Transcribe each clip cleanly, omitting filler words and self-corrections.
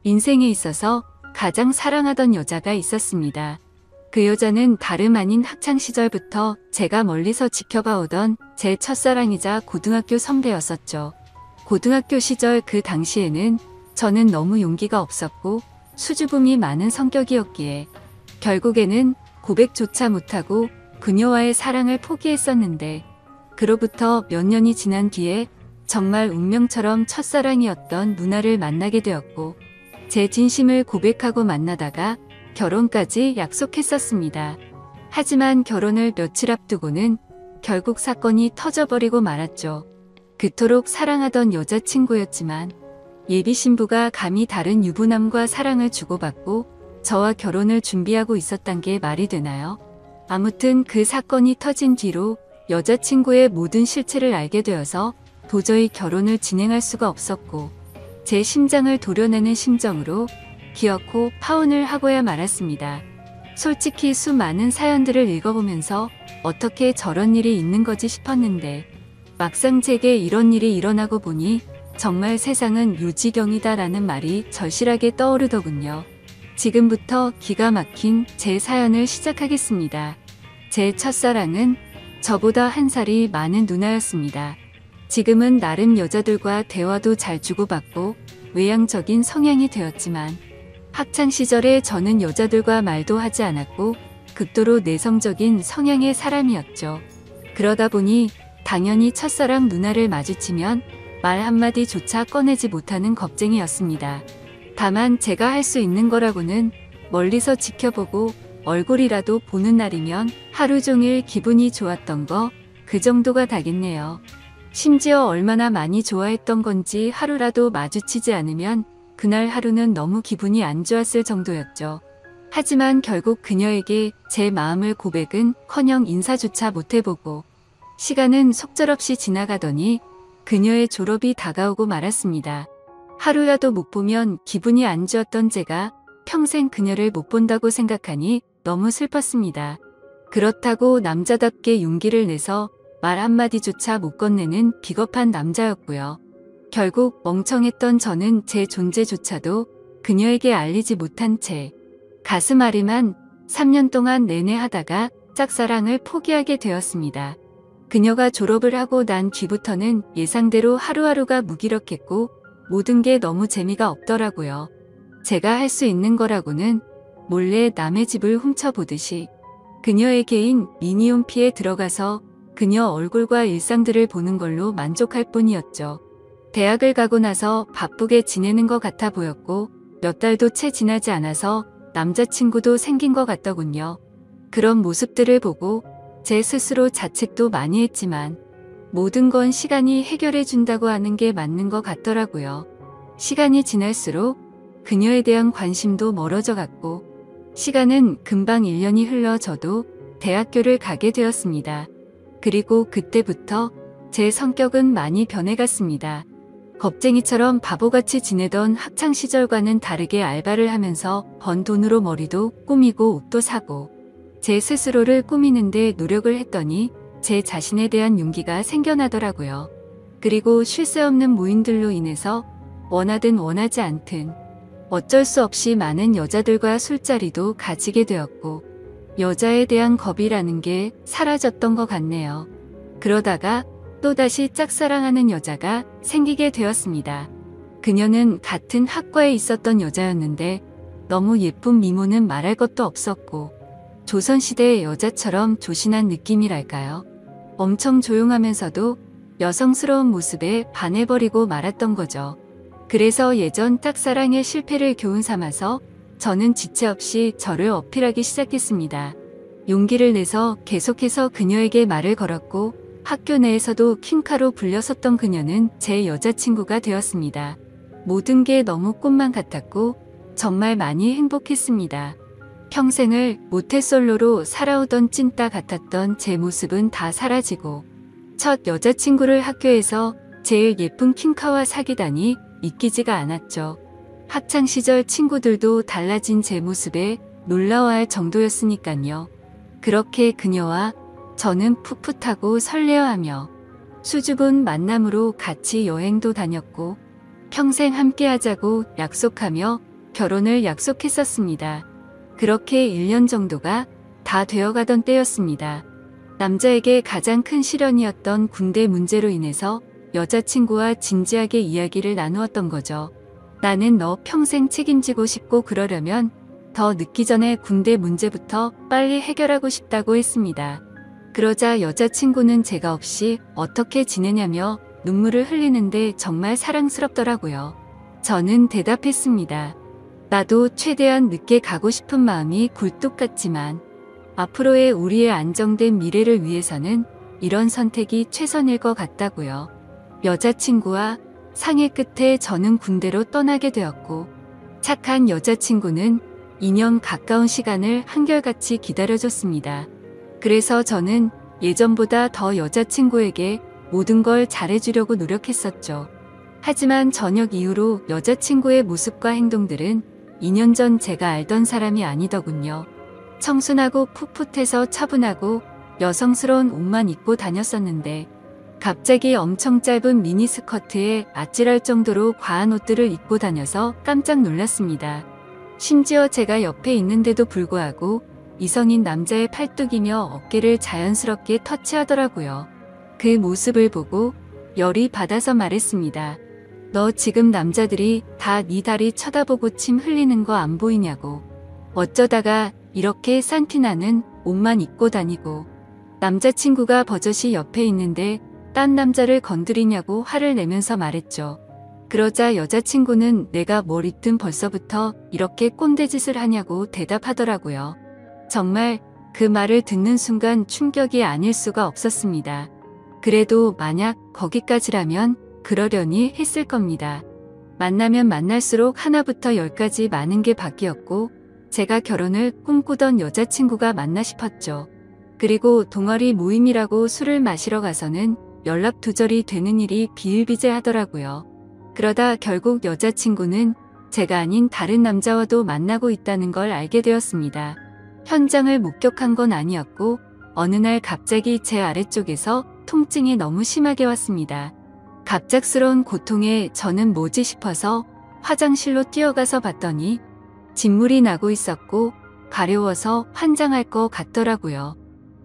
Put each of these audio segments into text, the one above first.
인생에 있어서 가장 사랑하던 여자가 있었습니다. 그 여자는 다름 아닌 학창시절부터 제가 멀리서 지켜봐오던 제 첫사랑이자 고등학교 선배였었죠. 고등학교 시절 그 당시에는 저는 너무 용기가 없었고 수줍음이 많은 성격이었기에 결국에는 고백조차 못하고 그녀와의 사랑을 포기했었는데, 그로부터 몇 년이 지난 뒤에 정말 운명처럼 첫사랑이었던 누나를 만나게 되었고, 제 진심을 고백하고 만나다가 결혼까지 약속했었습니다. 하지만 결혼을 며칠 앞두고는 결국 사건이 터져버리고 말았죠. 그토록 사랑하던 여자친구였지만 예비 신부가 감히 다른 유부남과 사랑을 주고받고 저와 결혼을 준비하고 있었단 게 말이 되나요? 아무튼 그 사건이 터진 뒤로 여자친구의 모든 실체를 알게 되어서 도저히 결혼을 진행할 수가 없었고, 제 심장을 도려내는 심정으로 기어코 파혼을 하고야 말았습니다. 솔직히 수많은 사연들을 읽어보면서 어떻게 저런 일이 있는 거지 싶었는데, 막상 제게 이런 일이 일어나고 보니 정말 세상은 유지경이다라는 말이 절실하게 떠오르더군요. 지금부터 기가 막힌 제 사연을 시작하겠습니다. 제 첫사랑은 저보다 한 살이 많은 누나였습니다. 지금은 나름 여자들과 대화도 잘 주고받고 외향적인 성향이 되었지만, 학창시절에 저는 여자들과 말도 하지 않았고 극도로 내성적인 성향의 사람이었죠. 그러다 보니 당연히 첫사랑 누나를 마주치면 말 한마디조차 꺼내지 못하는 겁쟁이였습니다. 다만 제가 할 수 있는 거라고는 멀리서 지켜보고 얼굴이라도 보는 날이면 하루 종일 기분이 좋았던 거, 그 정도가 다겠네요. 심지어 얼마나 많이 좋아했던 건지 하루라도 마주치지 않으면 그날 하루는 너무 기분이 안 좋았을 정도였죠. 하지만 결국 그녀에게 제 마음을 고백은커녕 인사조차 못해보고 시간은 속절없이 지나가더니 그녀의 졸업이 다가오고 말았습니다. 하루라도 못 보면 기분이 안 좋았던 제가 평생 그녀를 못 본다고 생각하니 너무 슬펐습니다. 그렇다고 남자답게 용기를 내서 말 한마디조차 못 건네는 비겁한 남자였고요. 결국 멍청했던 저는 제 존재조차도 그녀에게 알리지 못한 채 가슴 아리만 3년 동안 내내 하다가 짝사랑을 포기하게 되었습니다. 그녀가 졸업을 하고 난 뒤부터는 예상대로 하루하루가 무기력했고 모든 게 너무 재미가 없더라고요. 제가 할 수 있는 거라고는 몰래 남의 집을 훔쳐보듯이 그녀에게인 미니홈피에 들어가서 그녀 얼굴과 일상들을 보는 걸로 만족할 뿐이었죠. 대학을 가고 나서 바쁘게 지내는 것 같아 보였고 몇 달도 채 지나지 않아서 남자친구도 생긴 것 같더군요. 그런 모습들을 보고 제 스스로 자책도 많이 했지만 모든 건 시간이 해결해 준다고 하는 게 맞는 것 같더라고요. 시간이 지날수록 그녀에 대한 관심도 멀어져 갔고 시간은 금방 1년이 흘러 저도 대학교를 가게 되었습니다. 그리고 그때부터 제 성격은 많이 변해갔습니다. 겁쟁이처럼 바보같이 지내던 학창시절과는 다르게 알바를 하면서 번 돈으로 머리도 꾸미고 옷도 사고 제 스스로를 꾸미는데 노력을 했더니 제 자신에 대한 용기가 생겨나더라고요. 그리고 쉴 새 없는 모임들로 인해서 원하든 원하지 않든 어쩔 수 없이 많은 여자들과 술자리도 가지게 되었고 여자에 대한 겁이라는 게 사라졌던 것 같네요. 그러다가 또다시 짝사랑하는 여자가 생기게 되었습니다. 그녀는 같은 학과에 있었던 여자였는데 너무 예쁜 미모는 말할 것도 없었고 조선시대의 여자처럼 조신한 느낌이랄까요. 엄청 조용하면서도 여성스러운 모습에 반해버리고 말았던 거죠. 그래서 예전 짝사랑의 실패를 교훈 삼아서 저는 지체 없이 저를 어필하기 시작했습니다. 용기를 내서 계속해서 그녀에게 말을 걸었고 학교 내에서도 킹카로 불렸었던 그녀는 제 여자친구가 되었습니다. 모든 게 너무 꿈만 같았고 정말 많이 행복했습니다. 평생을 모태솔로로 살아오던 찐따 같았던 제 모습은 다 사라지고 첫 여자친구를 학교에서 제일 예쁜 킹카와 사귀다니 믿기지가 않았죠. 학창시절 친구들도 달라진 제 모습에 놀라워할 정도였으니깐요. 그렇게 그녀와 저는 풋풋하고 설레어하며 수줍은 만남으로 같이 여행도 다녔고 평생 함께하자고 약속하며 결혼을 약속했었습니다. 그렇게 1년 정도가 다 되어가던 때였습니다. 남자에게 가장 큰 시련이었던 군대 문제로 인해서 여자친구와 진지하게 이야기를 나누었던 거죠. 나는 너 평생 책임지고 싶고 그러려면 더 늦기 전에 군대 문제부터 빨리 해결하고 싶다고 했습니다. 그러자 여자친구는 제가 없이 어떻게 지내냐며 눈물을 흘리는데 정말 사랑스럽더라고요. 저는 대답했습니다. 나도 최대한 늦게 가고 싶은 마음이 굴뚝 같지만 앞으로의 우리의 안정된 미래를 위해서는 이런 선택이 최선일 것 같다고요. 여자친구와 상의 끝에 저는 군대로 떠나게 되었고 착한 여자친구는 2년 가까운 시간을 한결같이 기다려줬습니다. 그래서 저는 예전보다 더 여자친구에게 모든 걸 잘해주려고 노력했었죠. 하지만 저녁 이후로 여자친구의 모습과 행동들은 2년 전 제가 알던 사람이 아니더군요. 청순하고 풋풋해서 차분하고 여성스러운 옷만 입고 다녔었는데 갑자기 엄청 짧은 미니스커트에 아찔할 정도로 과한 옷들을 입고 다녀서 깜짝 놀랐습니다. 심지어 제가 옆에 있는데도 불구하고 이성인 남자의 팔뚝이며 어깨를 자연스럽게 터치하더라고요. 그 모습을 보고 열이 받아서 말했습니다. 너 지금 남자들이 다 네 다리 쳐다보고 침 흘리는 거 안 보이냐고. 어쩌다가 이렇게 산티나는 옷만 입고 다니고. 남자친구가 버젓이 옆에 있는데 딴 남자를 건드리냐고 화를 내면서 말했죠. 그러자 여자친구는 내가 뭘 입든 벌써부터 이렇게 꼰대짓을 하냐고 대답하더라고요. 정말 그 말을 듣는 순간 충격이 아닐 수가 없었습니다. 그래도 만약 거기까지라면 그러려니 했을 겁니다. 만나면 만날수록 하나부터 열까지 많은 게 바뀌었고 제가 결혼을 꿈꾸던 여자친구가 맞나 싶었죠. 그리고 동아리 모임이라고 술을 마시러 가서는 연락 두절이 되는 일이 비일비재하더라고요. 그러다 결국 여자친구는 제가 아닌 다른 남자와도 만나고 있다는 걸 알게 되었습니다. 현장을 목격한 건 아니었고 어느 날 갑자기 제 아래쪽에서 통증이 너무 심하게 왔습니다. 갑작스러운 고통에 저는 뭐지 싶어서 화장실로 뛰어가서 봤더니 진물이 나고 있었고 가려워서 환장할 것 같더라고요.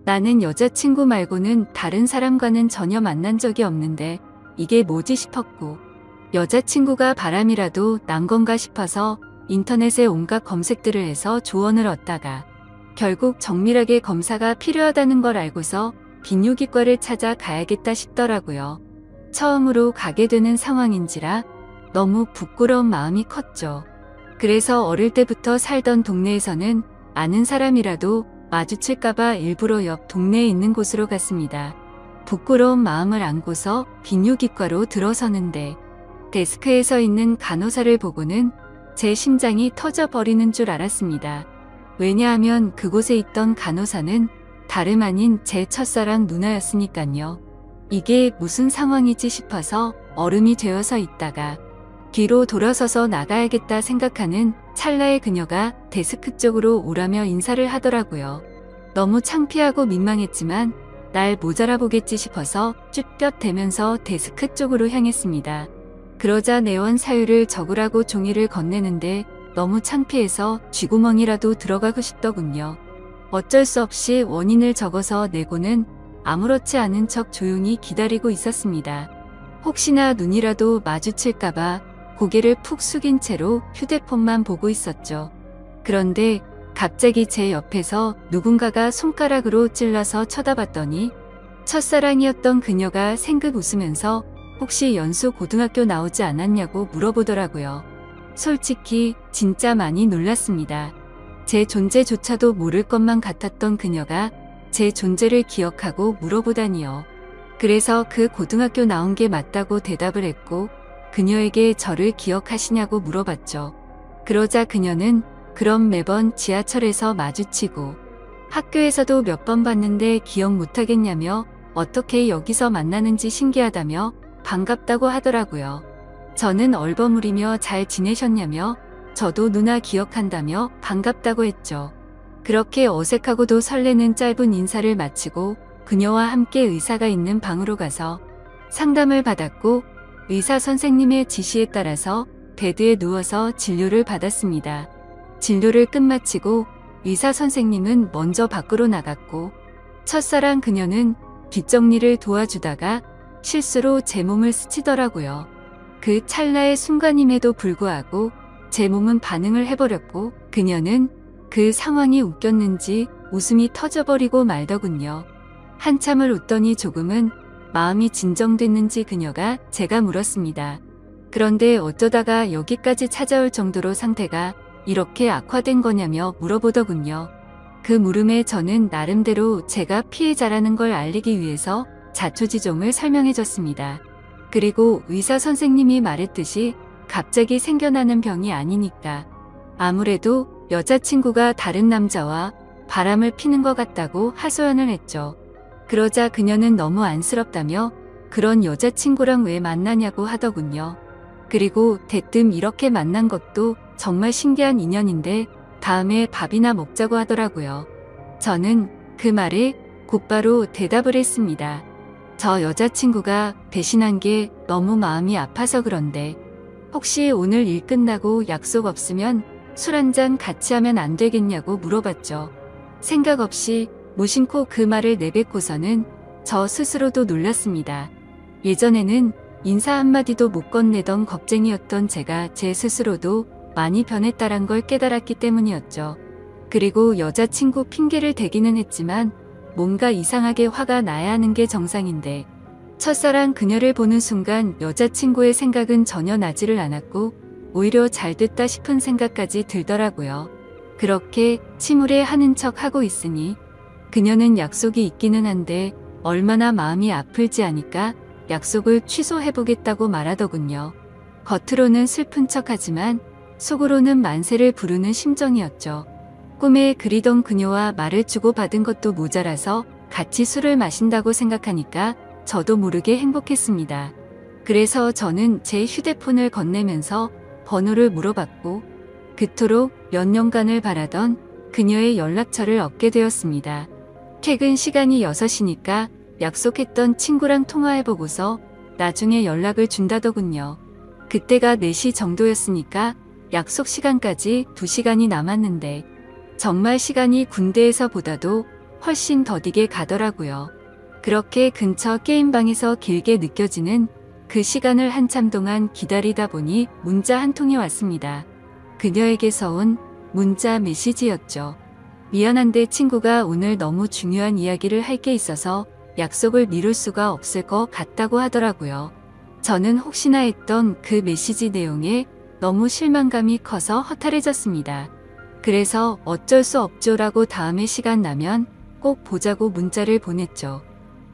나는 여자친구 말고는 다른 사람과는 전혀 만난 적이 없는데 이게 뭐지 싶었고 여자친구가 바람이라도 난 건가 싶어서 인터넷에 온갖 검색들을 해서 조언을 얻다가 결국 정밀하게 검사가 필요하다는 걸 알고서 비뇨기과를 찾아 가야겠다 싶더라고요. 처음으로 가게 되는 상황인지라 너무 부끄러운 마음이 컸죠. 그래서 어릴 때부터 살던 동네에서는 아는 사람이라도 마주칠까봐 일부러 옆 동네에 있는 곳으로 갔습니다. 부끄러운 마음을 안고서 비뇨기과로 들어서는데 데스크에 서 있는 간호사를 보고는 제 심장이 터져버리는 줄 알았습니다. 왜냐하면 그곳에 있던 간호사는 다름 아닌 제 첫사랑 누나였으니깐요. 이게 무슨 상황이지 싶어서 얼음이 되어서 있다가 뒤로 돌아서서 나가야겠다 생각하는 찰나에 그녀가 데스크 쪽으로 오라며 인사를 하더라고요. 너무 창피하고 민망했지만 날 모자라보겠지 싶어서 쭈뼛대면서 데스크 쪽으로 향했습니다. 그러자 내원 사유를 적으라고 종이를 건네는데 너무 창피해서 쥐구멍이라도 들어가고 싶더군요. 어쩔 수 없이 원인을 적어서 내고는 아무렇지 않은 척 조용히 기다리고 있었습니다. 혹시나 눈이라도 마주칠까봐 고개를 푹 숙인 채로 휴대폰만 보고 있었죠. 그런데 갑자기 제 옆에서 누군가가 손가락으로 찔러서 쳐다봤더니 첫사랑이었던 그녀가 생긋 웃으면서 혹시 연수 고등학교 나오지 않았냐고 물어보더라고요. 솔직히 진짜 많이 놀랐습니다. 제 존재조차도 모를 것만 같았던 그녀가 제 존재를 기억하고 물어보다니요. 그래서 그 고등학교 나온 게 맞다고 대답을 했고 그녀에게 저를 기억하시냐고 물어봤죠. 그러자 그녀는 그럼 매번 지하철에서 마주치고 학교에서도 몇 번 봤는데 기억 못하겠냐며 어떻게 여기서 만나는지 신기하다며 반갑다고 하더라고요. 저는 얼버무리며 잘 지내셨냐며 저도 누나 기억한다며 반갑다고 했죠. 그렇게 어색하고도 설레는 짧은 인사를 마치고 그녀와 함께 의사가 있는 방으로 가서 상담을 받았고 의사 선생님의 지시에 따라서 베드에 누워서 진료를 받았습니다. 진료를 끝마치고 의사 선생님은 먼저 밖으로 나갔고 첫사랑 그녀는 뒷정리를 도와주다가 실수로 제 몸을 스치더라고요. 그 찰나의 순간임에도 불구하고 제 몸은 반응을 해버렸고 그녀는 그 상황이 웃겼는지 웃음이 터져버리고 말더군요. 한참을 웃더니 조금은 마음이 진정됐는지 그녀가 제가 물었습니다. 그런데 어쩌다가 여기까지 찾아올 정도로 상태가 이렇게 악화된 거냐며 물어보더군요. 그 물음에 저는 나름대로 제가 피해자라는 걸 알리기 위해서 자초지종을 설명해줬습니다. 그리고 의사 선생님이 말했듯이 갑자기 생겨나는 병이 아니니까 아무래도 여자친구가 다른 남자와 바람을 피는 것 같다고 하소연을 했죠. 그러자 그녀는 너무 안쓰럽다며 그런 여자친구랑 왜 만나냐고 하더군요. 그리고 대뜸 이렇게 만난 것도 정말 신기한 인연인데 다음에 밥이나 먹자고 하더라고요. 저는 그 말에 곧바로 대답을 했습니다. 저 여자친구가 배신한 게 너무 마음이 아파서 그런데 혹시 오늘 일 끝나고 약속 없으면 술 한잔 같이 하면 안 되겠냐고 물어봤죠. 생각 없이 무심코 그 말을 내뱉고서는 저 스스로도 놀랐습니다. 예전에는 인사 한마디도 못 건네던 겁쟁이였던 제가 제 스스로도 많이 변했다란 걸 깨달았기 때문이었죠. 그리고 여자친구 핑계를 대기는 했지만 뭔가 이상하게 화가 나야 하는 게 정상인데 첫사랑 그녀를 보는 순간 여자친구의 생각은 전혀 나지를 않았고 오히려 잘됐다 싶은 생각까지 들더라고요. 그렇게 침울해 하는 척 하고 있으니 그녀는 약속이 있기는 한데 얼마나 마음이 아플지 아니까 약속을 취소해보겠다고 말하더군요. 겉으로는 슬픈 척하지만 속으로는 만세를 부르는 심정이었죠. 꿈에 그리던 그녀와 말을 주고받은 것도 모자라서 같이 술을 마신다고 생각하니까 저도 모르게 행복했습니다. 그래서 저는 제 휴대폰을 건네면서 번호를 물어봤고 그토록 몇 년간을 바라던 그녀의 연락처를 얻게 되었습니다. 퇴근 시간이 6시니까 약속했던 친구랑 통화해보고서 나중에 연락을 준다더군요. 그때가 4시 정도였으니까 약속 시간까지 2시간이 남았는데 정말 시간이 군대에서보다도 훨씬 더디게 가더라고요. 그렇게 근처 게임방에서 길게 느껴지는 그 시간을 한참 동안 기다리다 보니 문자 한 통이 왔습니다. 그녀에게서 온 문자 메시지였죠. 미안한데 친구가 오늘 너무 중요한 이야기를 할 게 있어서 약속을 미룰 수가 없을 것 같다고 하더라고요. 저는 혹시나 했던 그 메시지 내용에 너무 실망감이 커서 허탈해졌습니다. 그래서 어쩔 수 없죠라고 다음에 시간 나면 꼭 보자고 문자를 보냈죠.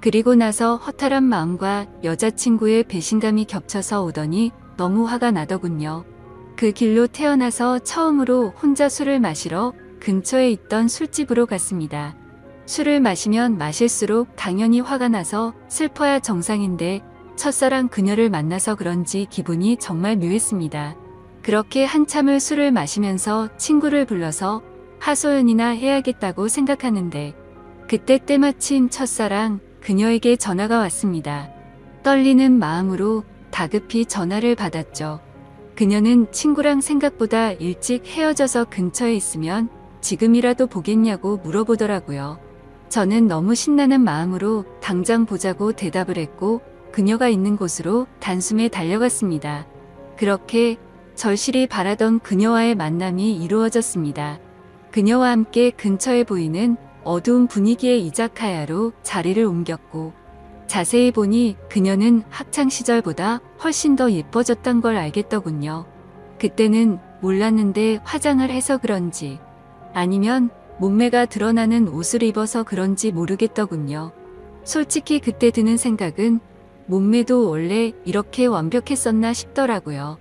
그리고 나서 허탈한 마음과 여자친구의 배신감이 겹쳐서 오더니 너무 화가 나더군요. 그 길로 태어나서 처음으로 혼자 술을 마시러 근처에 있던 술집으로 갔습니다. 술을 마시면 마실수록 당연히 화가 나서 슬퍼야 정상인데 첫사랑 그녀를 만나서 그런지 기분이 정말 묘했습니다. 그렇게 한참을 술을 마시면서 친구를 불러서 하소연이나 해야겠다고 생각하는데 그때 때마침 첫사랑 그녀에게 전화가 왔습니다. 떨리는 마음으로 다급히 전화를 받았죠. 그녀는 친구랑 생각보다 일찍 헤어져서 근처에 있으면 지금이라도 보겠냐고 물어보더라고요. 저는 너무 신나는 마음으로 당장 보자고 대답을 했고 그녀가 있는 곳으로 단숨에 달려갔습니다. 그렇게 절실히 바라던 그녀와의 만남이 이루어졌습니다. 그녀와 함께 근처에 보이는 어두운 분위기의 이자카야로 자리를 옮겼고 자세히 보니 그녀는 학창시절보다 훨씬 더 예뻐졌던 걸 알겠더군요. 그때는 몰랐는데 화장을 해서 그런지 아니면 몸매가 드러나는 옷을 입어서 그런지 모르겠더군요. 솔직히 그때 드는 생각은 몸매도 원래 이렇게 완벽했었나 싶더라고요.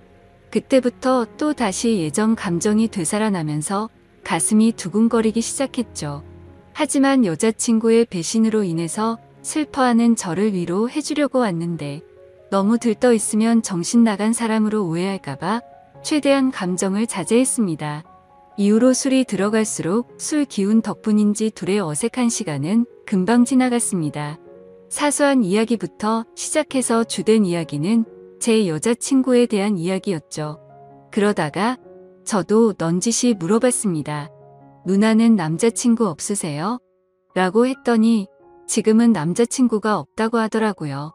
그때부터 또 다시 예전 감정이 되살아나면서 가슴이 두근거리기 시작했죠. 하지만 여자친구의 배신으로 인해서 슬퍼하는 저를 위로해주려고 왔는데 너무 들떠 있으면 정신 나간 사람으로 오해할까봐 최대한 감정을 자제했습니다. 이후로 술이 들어갈수록 술 기운 덕분인지 둘의 어색한 시간은 금방 지나갔습니다. 사소한 이야기부터 시작해서 주된 이야기는 제 여자친구에 대한 이야기였죠. 그러다가 저도 넌지시 물어봤습니다. 누나는 남자친구 없으세요? 라고 했더니 지금은 남자친구가 없다고 하더라고요.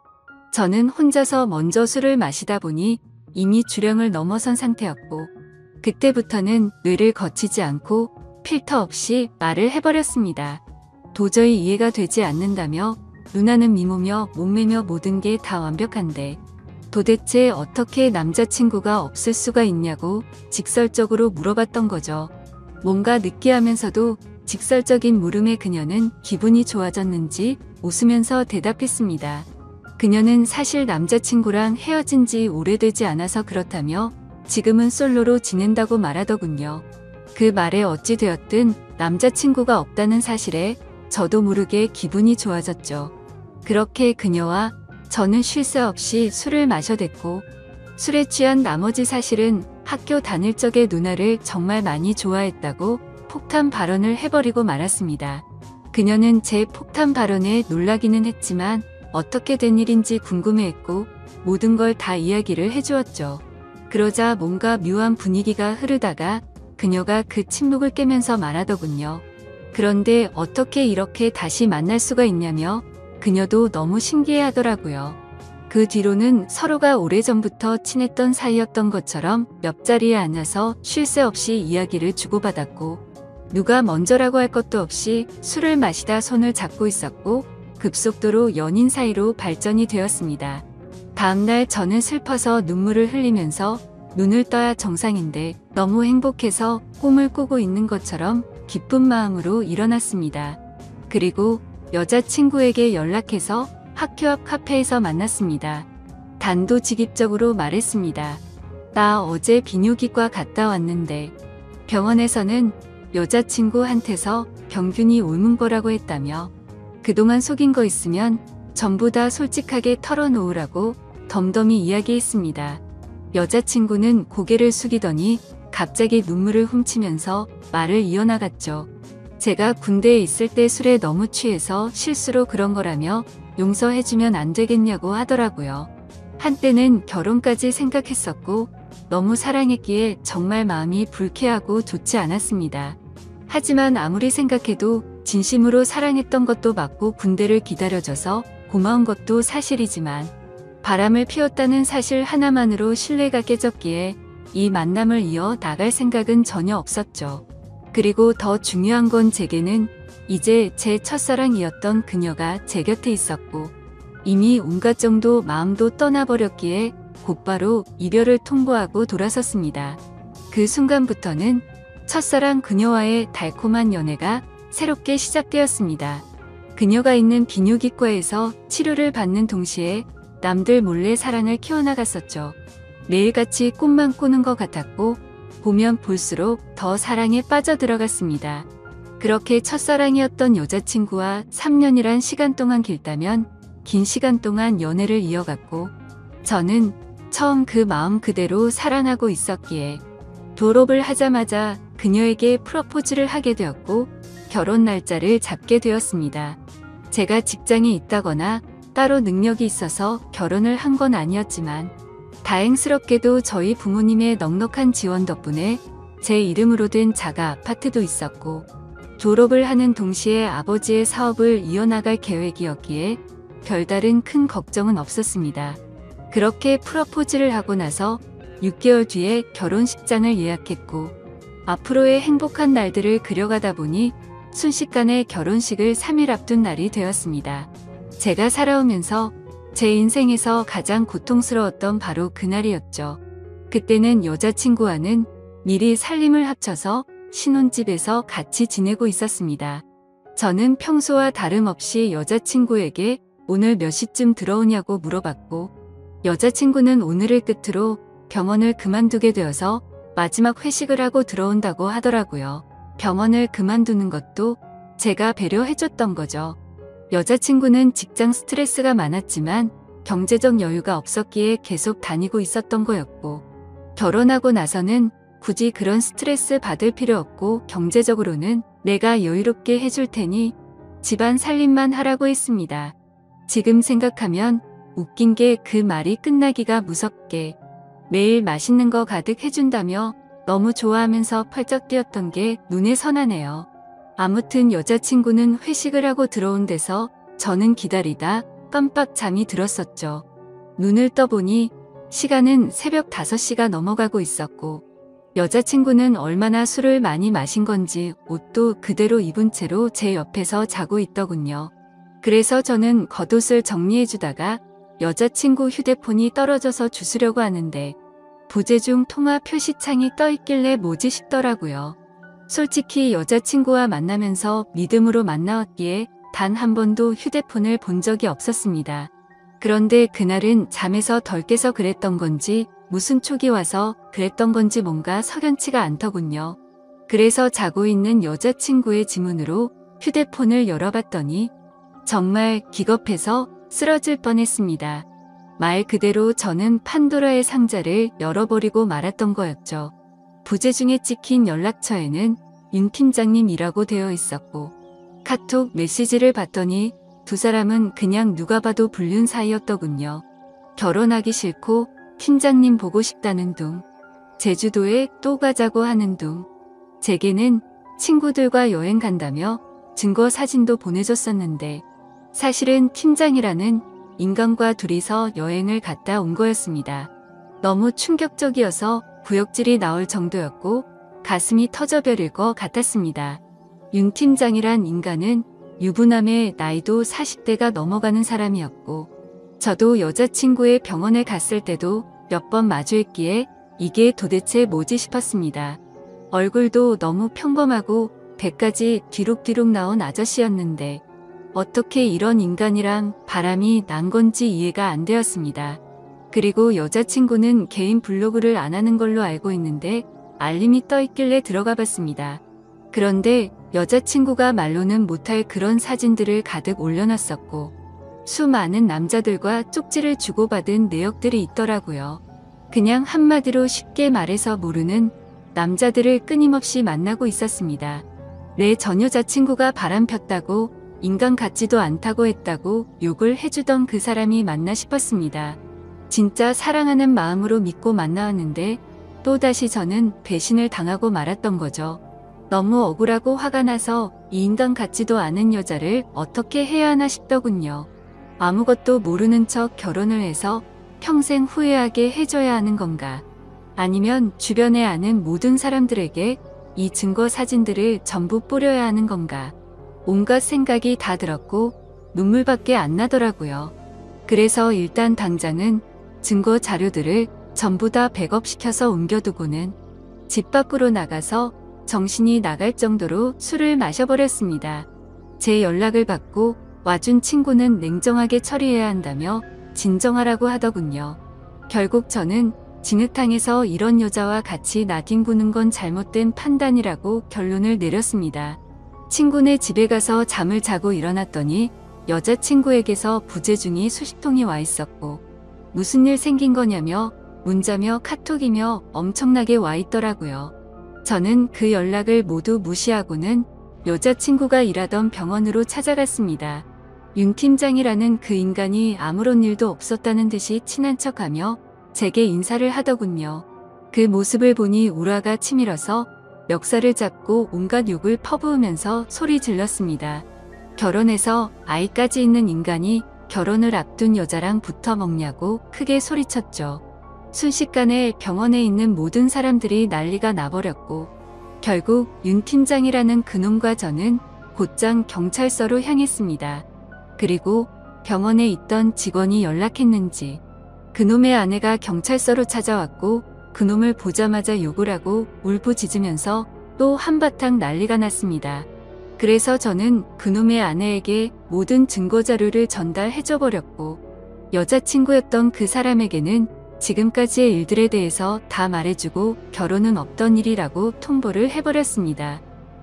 저는 혼자서 먼저 술을 마시다 보니 이미 주량을 넘어선 상태였고 그때부터는 뇌를 거치지 않고 필터 없이 말을 해버렸습니다. 도저히 이해가 되지 않는다며 누나는 미모며 몸매며 모든 게 다 완벽한데 도대체 어떻게 남자친구가 없을 수가 있냐고 직설적으로 물어봤던 거죠. 뭔가 느끼하면서도 직설적인 물음에 그녀는 기분이 좋아졌는지 웃으면서 대답했습니다. 그녀는 사실 남자친구랑 헤어진 지 오래되지 않아서 그렇다며 지금은 솔로로 지낸다고 말하더군요. 그 말에 어찌 되었든 남자친구가 없다는 사실에 저도 모르게 기분이 좋아졌죠. 그렇게 그녀와 저는 쉴 새 없이 술을 마셔댔고 술에 취한 나머지 사실은 학교 다닐 적에 누나를 정말 많이 좋아했다고 폭탄 발언을 해버리고 말았습니다. 그녀는 제 폭탄 발언에 놀라기는 했지만 어떻게 된 일인지 궁금해했고 모든 걸 다 이야기를 해주었죠. 그러자 뭔가 묘한 분위기가 흐르다가 그녀가 그 침묵을 깨면서 말하더군요. 그런데 어떻게 이렇게 다시 만날 수가 있냐며 그녀도 너무 신기해하더라고요. 그 뒤로는 서로가 오래전부터 친했던 사이였던 것처럼 옆자리에 앉아서 쉴 새 없이 이야기를 주고받았고 누가 먼저라고 할 것도 없이 술을 마시다 손을 잡고 있었고 급속도로 연인 사이로 발전이 되었습니다. 다음날 저는 슬퍼서 눈물을 흘리면서 눈을 떠야 정상인데 너무 행복해서 꿈을 꾸고 있는 것처럼 기쁜 마음으로 일어났습니다. 그리고 여자친구에게 연락해서 학교 앞 카페에서 만났습니다. 단도직입적으로 말했습니다. 나 어제 비뇨기과 갔다 왔는데 병원에서는 여자친구한테서 병균이 옮은 거라고 했다며 그동안 속인 거 있으면 전부 다 솔직하게 털어놓으라고 덤덤히 이야기했습니다. 여자친구는 고개를 숙이더니 갑자기 눈물을 훔치면서 말을 이어나갔죠. 제가 군대에 있을 때 술에 너무 취해서 실수로 그런 거라며 용서해주면 안 되겠냐고 하더라고요. 한때는 결혼까지 생각했었고 너무 사랑했기에 정말 마음이 불쾌하고 좋지 않았습니다. 하지만 아무리 생각해도 진심으로 사랑했던 것도 맞고 군대를 기다려줘서 고마운 것도 사실이지만 바람을 피웠다는 사실 하나만으로 신뢰가 깨졌기에 이 만남을 이어 나갈 생각은 전혀 없었죠. 그리고 더 중요한 건 제게는 이제 제 첫사랑이었던 그녀가 제 곁에 있었고 이미 온갖 정도 마음도 떠나버렸기에 곧바로 이별을 통보하고 돌아섰습니다. 그 순간부터는 첫사랑 그녀와의 달콤한 연애가 새롭게 시작되었습니다. 그녀가 있는 비뇨기과에서 치료를 받는 동시에 남들 몰래 사랑을 키워나갔었죠. 매일같이 꿈만 꾸는 것 같았고 보면 볼수록 더 사랑에 빠져들어갔습니다. 그렇게 첫사랑이었던 여자친구와 3년이란 시간 동안 길다면 긴 시간 동안 연애를 이어갔고 저는 처음 그 마음 그대로 사랑하고 있었기에 졸업을 하자마자 그녀에게 프러포즈를 하게 되었고 결혼 날짜를 잡게 되었습니다. 제가 직장에 있다거나 따로 능력이 있어서 결혼을 한 건 아니었지만 다행스럽게도 저희 부모님의 넉넉한 지원 덕분에 제 이름으로 된 자가 아파트도 있었고 졸업을 하는 동시에 아버지의 사업을 이어나갈 계획이었기에 별다른 큰 걱정은 없었습니다. 그렇게 프러포즈를 하고 나서 6개월 뒤에 결혼식장을 예약했고 앞으로의 행복한 날들을 그려가다 보니 순식간에 결혼식을 3일 앞둔 날이 되었습니다. 제가 살아오면서 제 인생에서 가장 고통스러웠던 바로 그날이었죠. 그때는 여자친구와는 미리 살림을 합쳐서 신혼집에서 같이 지내고 있었습니다. 저는 평소와 다름없이 여자친구에게 오늘 몇 시쯤 들어오냐고 물어봤고 여자친구는 오늘을 끝으로 병원을 그만두게 되어서 마지막 회식을 하고 들어온다고 하더라고요. 병원을 그만두는 것도 제가 배려해줬던 거죠. 여자친구는 직장 스트레스가 많았지만 경제적 여유가 없었기에 계속 다니고 있었던 거였고 결혼하고 나서는 굳이 그런 스트레스 받을 필요 없고 경제적으로는 내가 여유롭게 해줄 테니 집안 살림만 하라고 했습니다. 지금 생각하면 웃긴 게 그 말이 끝나기가 무섭게 매일 맛있는 거 가득 해준다며 너무 좋아하면서 펄쩍 뛰었던 게 눈에 선하네요. 아무튼 여자친구는 회식을 하고 들어온 데서 저는 기다리다 깜빡 잠이 들었었죠. 눈을 떠보니 시간은 새벽 5시가 넘어가고 있었고 여자친구는 얼마나 술을 많이 마신 건지 옷도 그대로 입은 채로 제 옆에서 자고 있더군요. 그래서 저는 겉옷을 정리해주다가 여자친구 휴대폰이 떨어져서 주스려고 하는데 부재중 통화 표시창이 떠있길래 뭐지 싶더라고요. 솔직히 여자친구와 만나면서 믿음으로 만나왔기에 단 한 번도 휴대폰을 본 적이 없었습니다. 그런데 그날은 잠에서 덜 깨서 그랬던 건지 무슨 촉이 와서 그랬던 건지 뭔가 석연치가 않더군요. 그래서 자고 있는 여자친구의 지문으로 휴대폰을 열어봤더니 정말 기겁해서 쓰러질 뻔했습니다. 말 그대로 저는 판도라의 상자를 열어버리고 말았던 거였죠. 부재중에 찍힌 연락처에는 윤 팀장님이라고 되어 있었고 카톡 메시지를 봤더니 두 사람은 그냥 누가 봐도 불륜 사이였더군요. 결혼하기 싫고 팀장님 보고 싶다는 둥, 제주도에 또 가자고 하는 둥, 제게는 친구들과 여행 간다며 증거 사진도 보내줬었는데 사실은 팀장이라는 인간과 둘이서 여행을 갔다 온 거였습니다. 너무 충격적이어서 구역질이 나올 정도였고 가슴이 터져버릴 것 같았습니다. 윤 팀장이란 인간은 유부남의 나이도 40대가 넘어가는 사람이었고 저도 여자친구의 병원에 갔을 때도 몇 번 마주했기에 이게 도대체 뭐지 싶었습니다. 얼굴도 너무 평범하고 배까지 뒤룩뒤룩 나온 아저씨였는데 어떻게 이런 인간이랑 바람이 난 건지 이해가 안 되었습니다. 그리고 여자친구는 개인 블로그를 안 하는 걸로 알고 있는데 알림이 떠있길래 들어가 봤습니다. 그런데 여자친구가 말로는 못할 그런 사진들을 가득 올려놨었고 수많은 남자들과 쪽지를 주고받은 내역들이 있더라고요. 그냥 한마디로 쉽게 말해서 모르는 남자들을 끊임없이 만나고 있었습니다. 내 전 여자친구가 바람 폈다고 인간 같지도 않다고 했다고 욕을 해주던 그 사람이 맞나 싶었습니다. 진짜 사랑하는 마음으로 믿고 만나왔는데 또다시 저는 배신을 당하고 말았던 거죠. 너무 억울하고 화가 나서 이 인간 같지도 않은 여자를 어떻게 해야 하나 싶더군요. 아무것도 모르는 척 결혼을 해서 평생 후회하게 해줘야 하는 건가? 아니면 주변에 아는 모든 사람들에게 이 증거 사진들을 전부 뿌려야 하는 건가? 온갖 생각이 다 들었고 눈물밖에 안 나더라고요. 그래서 일단 당장은 증거 자료들을 전부 다 백업시켜서 옮겨두고는 집 밖으로 나가서 정신이 나갈 정도로 술을 마셔버렸습니다. 제 연락을 받고 와준 친구는 냉정하게 처리해야 한다며 진정하라고 하더군요. 결국 저는 진흙탕에서 이런 여자와 같이 나뒹구는 건 잘못된 판단이라고 결론을 내렸습니다. 친구네 집에 가서 잠을 자고 일어났더니 여자친구에게서 부재중이 수십 통이 와 있었고 무슨 일 생긴 거냐며 문자며 카톡이며 엄청나게 와 있더라고요. 저는 그 연락을 모두 무시하고는 여자친구가 일하던 병원으로 찾아갔습니다. 윤 팀장이라는 그 인간이 아무런 일도 없었다는 듯이 친한 척하며 제게 인사를 하더군요. 그 모습을 보니 우라가 치밀어서 멱살을 잡고 온갖 욕을 퍼부으면서 소리 질렀습니다. 결혼해서 아이까지 있는 인간이 결혼을 앞둔 여자랑 붙어 먹냐고 크게 소리쳤죠. 순식간에 병원에 있는 모든 사람들이 난리가 나버렸고 결국 윤 팀장이라는 그놈과 저는 곧장 경찰서로 향했습니다. 그리고 병원에 있던 직원이 연락했는지 그놈의 아내가 경찰서로 찾아왔고 그놈을 보자마자 욕을 하고 울부짖으면서 또 한바탕 난리가 났습니다. 그래서 저는 그놈의 아내에게 모든 증거자료를 전달해줘버렸고 여자친구였던 그 사람에게는 지금까지의 일들에 대해서 다 말해주고 결혼은 없던 일이라고 통보를 해버렸습니다.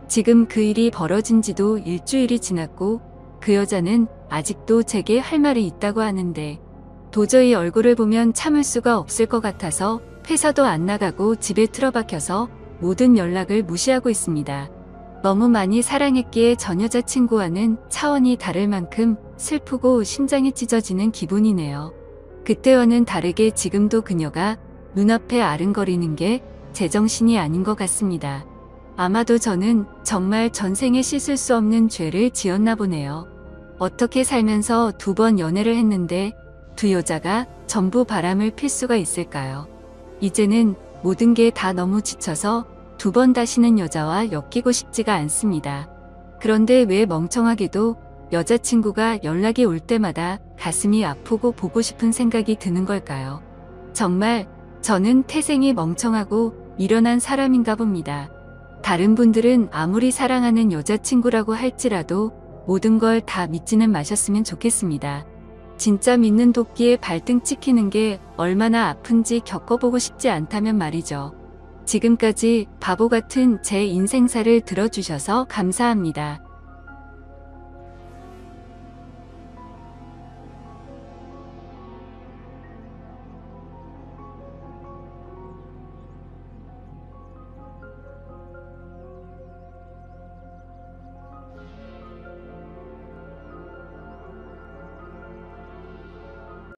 지금 그 일이 벌어진 지도 일주일이 지났고 그 여자는 아직도 제게 할 말이 있다고 하는데 도저히 얼굴을 보면 참을 수가 없을 것 같아서 회사도 안 나가고 집에 틀어박혀서 모든 연락을 무시하고 있습니다. 너무 많이 사랑했기에 전 여자친구와는 차원이 다를 만큼 슬프고 심장이 찢어지는 기분이네요. 그때와는 다르게 지금도 그녀가 눈앞에 아른거리는 게 제정신이 아닌 것 같습니다. 아마도 저는 정말 전생에 씻을 수 없는 죄를 지었나 보네요. 어떻게 살면서 2번 연애를 했는데 2 여자가 전부 바람을 필 수가 있을까요? 이제는 모든 게 다 너무 지쳐서 2번 다시는 여자와 엮이고 싶지가 않습니다. 그런데 왜 멍청하게도 여자친구가 연락이 올 때마다 가슴이 아프고 보고 싶은 생각이 드는 걸까요? 정말 저는 태생이 멍청하고 미련한 사람인가 봅니다. 다른 분들은 아무리 사랑하는 여자친구라고 할지라도 모든 걸 다 믿지는 마셨으면 좋겠습니다. 진짜 믿는 도끼에 발등 찍히는 게 얼마나 아픈지 겪어보고 싶지 않다면 말이죠. 지금까지 바보 같은 제 인생사를 들어주셔서 감사합니다.